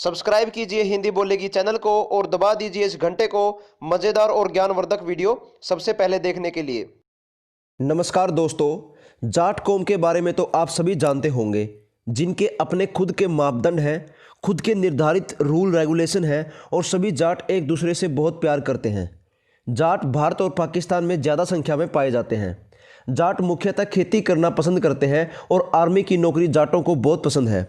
Subscribe कीजिए हिंदी बोलेगी channel को और दबा दीजिए इस घंटे को मज़ेदार और ज्ञानवर्धक वीडियो सबसे पहले देखने के लिए। नमस्कार दोस्तों, जाट कौम के बारे में तो आप सभी जानते होंगे, जिनके अपने खुद के मापदंड हैं, खुद के निर्धारित रूल रेगुलेशन हैं और सभी जाट एक दूसरे से बहुत प्यार करते हैं। जाट भारत और पाकिस्तान में ज़्यादा संख्या में पाए जाते हैं। जाट मुख्यतः खेती करना पसंद करते हैं और आर्मी की नौकरी जाटों को बहुत पसंद है।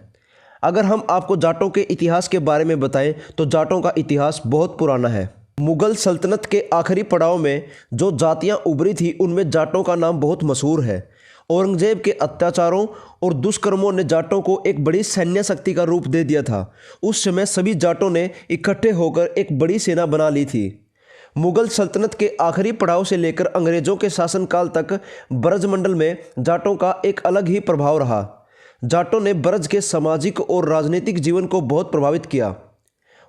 अगर हम आपको जाटों के इतिहास के बारे में बताएं तो जाटों का इतिहास बहुत पुराना है। मुगल सल्तनत के आखिरी पड़ाव में जो जातियां उभरी थी उनमें जाटों का नाम बहुत मशहूर है। औरंगजेब के अत्याचारों और दुष्कर्मों ने जाटों को एक बड़ी सैन्य शक्ति का रूप दे दिया था। उस समय सभी जाटों ने इकट्ठे होकर एक बड़ी सेना बना ली थी। मुगल सल्तनत के आखिरी पड़ाव से लेकर अंग्रेजों के शासनकाल तक ब्रजमंडल में जाटों का एक अलग ही प्रभाव रहा। जाटों ने ब्रज के सामाजिक और राजनीतिक जीवन को बहुत प्रभावित किया।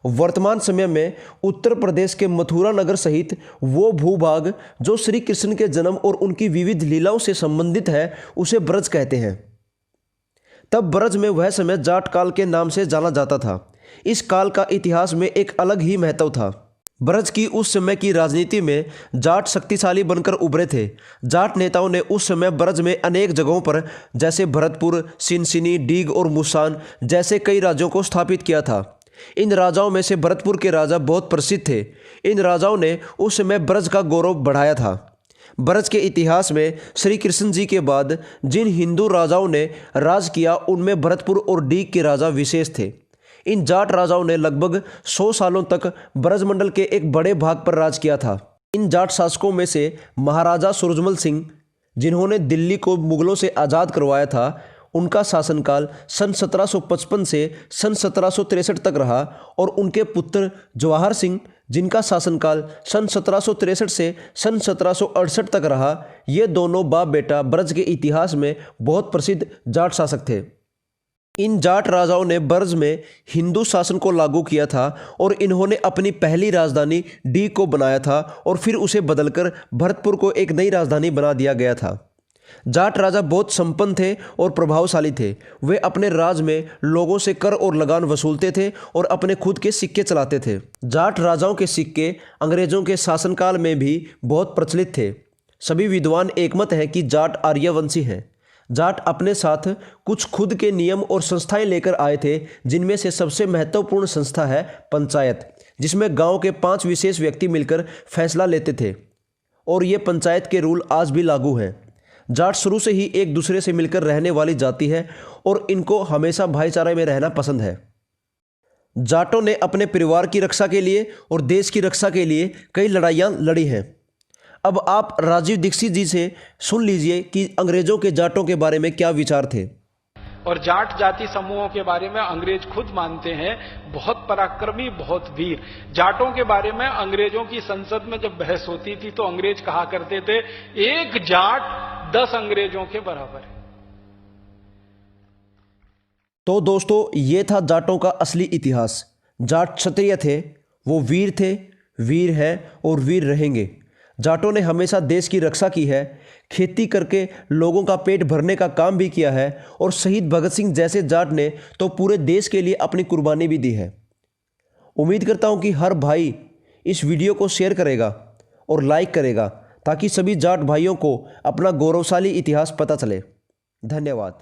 वर्तमान समय में उत्तर प्रदेश के मथुरा नगर सहित वो भूभाग जो श्री कृष्ण के जन्म और उनकी विविध लीलाओं से संबंधित है उसे ब्रज कहते हैं। तब ब्रज में वह समय जाट काल के नाम से जाना जाता था। इस काल का इतिहास में एक अलग ही महत्व था। ब्रज की उस समय की राजनीति में जाट शक्तिशाली बनकर उभरे थे। जाट नेताओं ने उस समय ब्रज में अनेक जगहों पर जैसे भरतपुर, सिनसिनी, डीग और मुसान जैसे कई राज्यों को स्थापित किया था। इन राजाओं में से भरतपुर के राजा बहुत प्रसिद्ध थे। इन राजाओं ने उस समय ब्रज का गौरव बढ़ाया था। ब्रज के इतिहास में श्री कृष्ण जी के बाद जिन हिंदू राजाओं ने राज किया उनमें भरतपुर और डीग के राजा विशेष थे। इन जाट राजाओं ने लगभग 100 सालों तक ब्रजमंडल के एक बड़े भाग पर राज किया था। इन जाट शासकों में से महाराजा सूरजमल सिंह, जिन्होंने दिल्ली को मुगलों से आज़ाद करवाया था, उनका शासनकाल सन 1755 से सन 1763 तक रहा और उनके पुत्र जवाहर सिंह, जिनका शासनकाल सन 1763 से सन 1768 तक रहा, ये दोनों बाप बेटा ब्रज के इतिहास में बहुत प्रसिद्ध जाट शासक थे। इन जाट राजाओं ने ब्रज में हिंदू शासन को लागू किया था और इन्होंने अपनी पहली राजधानी डीग को बनाया था और फिर उसे बदलकर भरतपुर को एक नई राजधानी बना दिया गया था। जाट राजा बहुत संपन्न थे और प्रभावशाली थे। वे अपने राज में लोगों से कर और लगान वसूलते थे और अपने खुद के सिक्के चलाते थे। जाट राजाओं के सिक्के अंग्रेजों के शासनकाल में भी बहुत प्रचलित थे। सभी विद्वान एकमत हैं कि जाट आर्यवंशी हैं। जाट अपने साथ कुछ खुद के नियम और संस्थाएं लेकर आए थे, जिनमें से सबसे महत्वपूर्ण संस्था है पंचायत, जिसमें गांव के 5 विशेष व्यक्ति मिलकर फैसला लेते थे और ये पंचायत के रूल आज भी लागू हैं। जाट शुरू से ही एक दूसरे से मिलकर रहने वाली जाति है और इनको हमेशा भाईचारे में रहना पसंद है। जाटों ने अपने परिवार की रक्षा के लिए और देश की रक्षा के लिए कई लड़ाइयाँ लड़ी हैं। अब आप राजीव दीक्षित जी से सुन लीजिए कि अंग्रेजों के जाटों के बारे में क्या विचार थे। और जाट जाति समूहों के बारे में अंग्रेज खुद मानते हैं बहुत पराक्रमी, बहुत वीर। जाटों के बारे में अंग्रेजों की संसद में जब बहस होती थी तो अंग्रेज कहा करते थे, एक जाट 10 अंग्रेजों के बराबर है। तो दोस्तों, ये था जाटों का असली इतिहास। जाट क्षत्रिय थे, वो वीर थे, वीर हैं और वीर रहेंगे। जाटों ने हमेशा देश की रक्षा की है, खेती करके लोगों का पेट भरने का काम भी किया है और शहीद भगत सिंह जैसे जाट ने तो पूरे देश के लिए अपनी कुर्बानी भी दी है। उम्मीद करता हूं कि हर भाई इस वीडियो को शेयर करेगा और लाइक करेगा ताकि सभी जाट भाइयों को अपना गौरवशाली इतिहास पता चले। धन्यवाद।